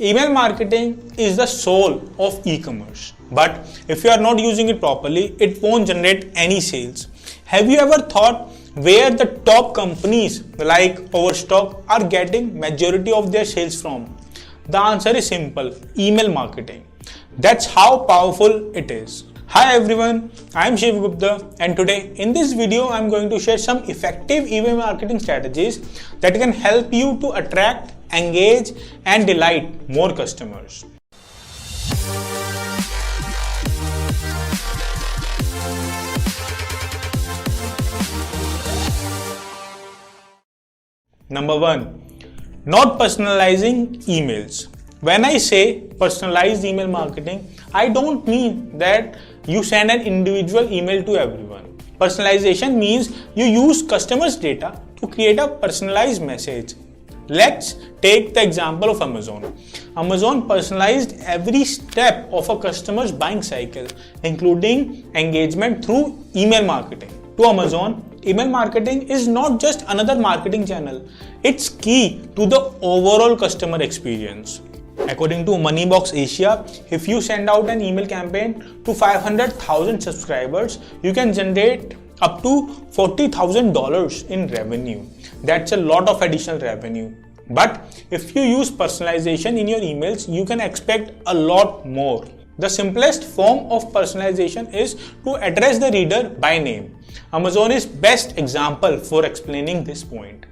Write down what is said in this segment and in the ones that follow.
Email marketing is the soul of e-commerce, but if you are not using it properly, it won't generate any sales. Have you ever thought where the top companies like Overstock are getting majority of their sales from? The answer is simple: email marketing. That's how powerful it is. Hi everyone, I am Shiv Gupta, and today in this video I am going to share some effective email marketing strategies that can help you to attract, engage and delight more customers. Number 1. Not personalizing emails. When I say personalized email marketing, I don't mean that you send an individual email to everyone. Personalization means you use customers' data to create a personalized message. Let's take the example of Amazon. Amazon personalized every step of a customer's buying cycle, including engagement through email marketing. To Amazon, email marketing is not just another marketing channel. It's key to the overall customer experience. According to Moneybox Asia, if you send out an email campaign to 500,000 subscribers, you can generate up to $40,000 in revenue. That's a lot of additional revenue. But if you use personalization in your emails, you can expect a lot more. The simplest form of personalization is to address the reader by name. Amazon is best example for explaining this point.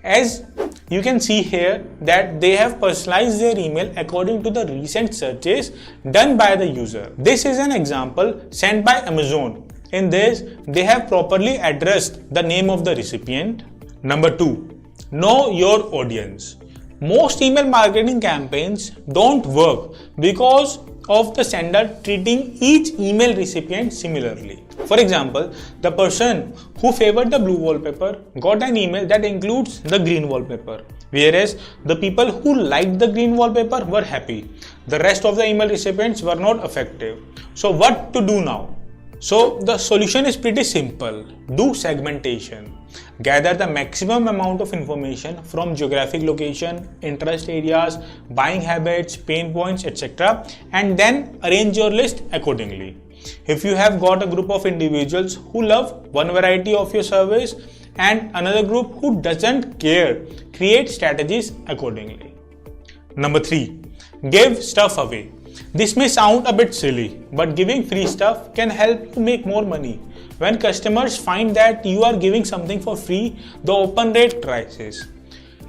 As you can see here that they have personalized their email according to the recent searches done by the user. This is an example sent by Amazon. In this, they have properly addressed the name of the recipient. Number 2. Know your audience. Most email marketing campaigns don't work because of the sender treating each email recipient similarly. For example, the person who favored the blue wallpaper got an email that includes the green wallpaper, whereas the people who liked the green wallpaper were happy. The rest of the email recipients were not effective. So what to do now? So the solution is pretty simple. Do segmentation. Gather the maximum amount of information from geographic location, interest areas, buying habits, pain points, etc. and then arrange your list accordingly. If you have got a group of individuals who love one variety of your service and another group who doesn't care, create strategies accordingly. Number 3. Give stuff away. This may sound a bit silly, but giving free stuff can help you make more money. When customers find that you are giving something for free, the open rate rises.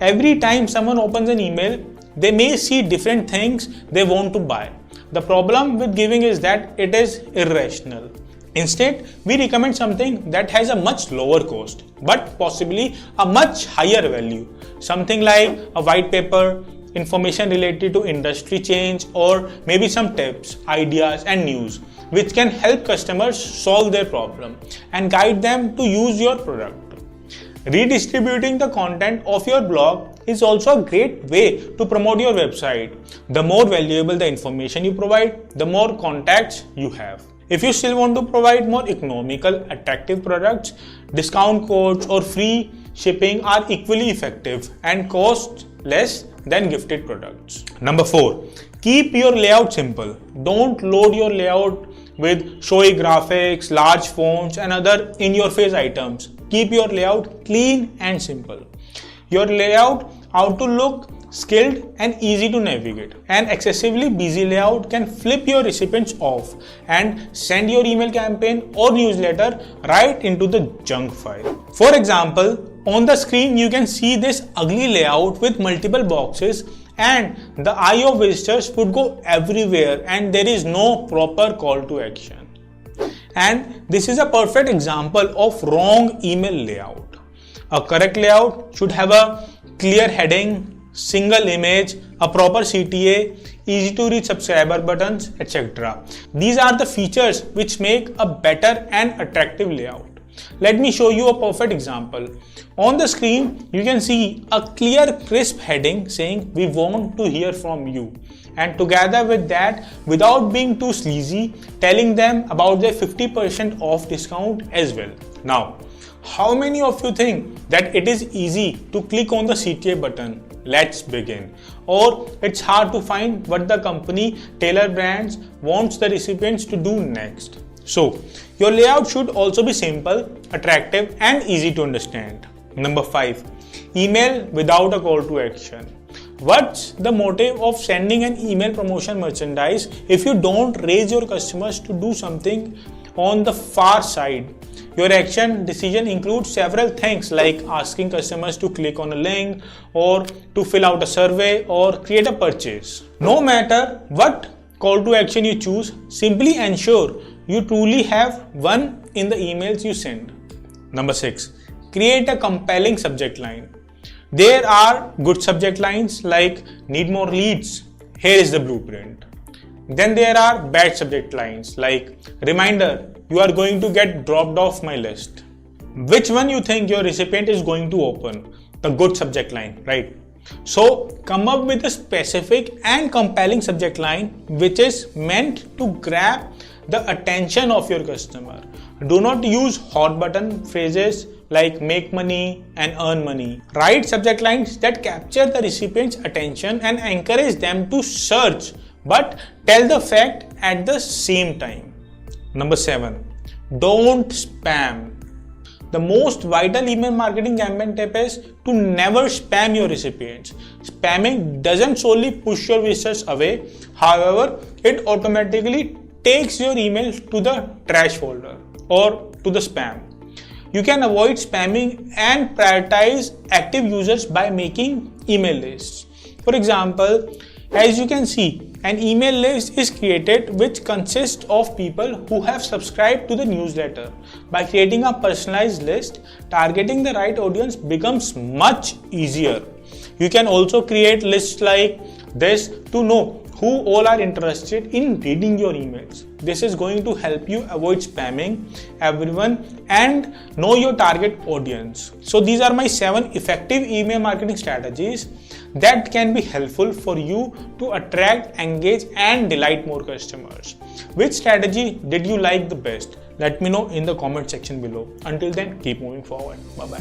Every time someone opens an email, they may see different things they want to buy. The problem with giving is that it is irrational. Instead, we recommend something that has a much lower cost, but possibly a much higher value. Something like a white paper, information related to industry change, or maybe some tips, ideas and news which can help customers solve their problem and guide them to use your product. Redistributing the content of your blog is also a great way to promote your website. The more valuable the information you provide, the more contacts you have. If you still want to provide more economical, attractive products, discount codes or free shipping are equally effective and cost less than gifted products. Number 4. Keep your layout simple. Don't load your layout with showy graphics, large fonts and other in-your-face items. Keep your layout clean and simple. Your layout ought to look skilled and easy to navigate. An excessively busy layout can flip your recipients off and send your email campaign or newsletter right into the junk file. For example, on the screen you can see this ugly layout with multiple boxes and the eye of visitors would go everywhere and there is no proper call to action. And this is a perfect example of wrong email layout. A correct layout should have a clear heading, single image, a proper CTA, easy to reach subscriber buttons, etc. These are the features which make a better and attractive layout. Let me show you a perfect example. On the screen, you can see a clear, crisp heading saying we want to hear from you. And together with that, without being too sleazy, telling them about their 50% off discount as well. Now, how many of you think that it is easy to click on the CTA button? Let's begin. or it's hard to find what the company Taylor Brands wants the recipients to do next. So, your layout should also be simple, attractive, and easy to understand. Number 5. Email without a call to action. What's the motive of sending an email promotion merchandise if you don't raise your customers to do something on the far side? Your action decision includes several things like asking customers to click on a link or to fill out a survey or create a purchase. No matter what call to action you choose, simply ensure you truly have one in the emails you send. Number 6. Create a compelling subject line. There are good subject lines like need more leads, here is the blueprint. Then there are bad subject lines like reminder, you are going to get dropped off my list. Which one you think your recipient is going to open? The good subject line, right? So come up with a specific and compelling subject line which is meant to grab the attention of your customer. Do not use hot button phrases like make money and earn money. Write subject lines that capture the recipient's attention and encourage them to search but tell the fact at the same time. Number 7. Don't spam. The most vital email marketing campaign tip is to never spam your recipients. Spamming doesn't solely push your visitors away. However, it automatically takes your email to the trash folder or to the spam. You can avoid spamming and prioritize active users by making email lists. For example, as you can see, an email list is created which consists of people who have subscribed to the newsletter. By creating a personalized list, targeting the right audience becomes much easier. You can also create lists like this to know who all are interested in reading your emails. This is going to help you avoid spamming everyone and know your target audience. So these are my 7 effective email marketing strategies that can be helpful for you to attract, engage, and delight more customers. Which strategy did you like the best? Let me know in the comment section below. Until then, keep moving forward. Bye bye.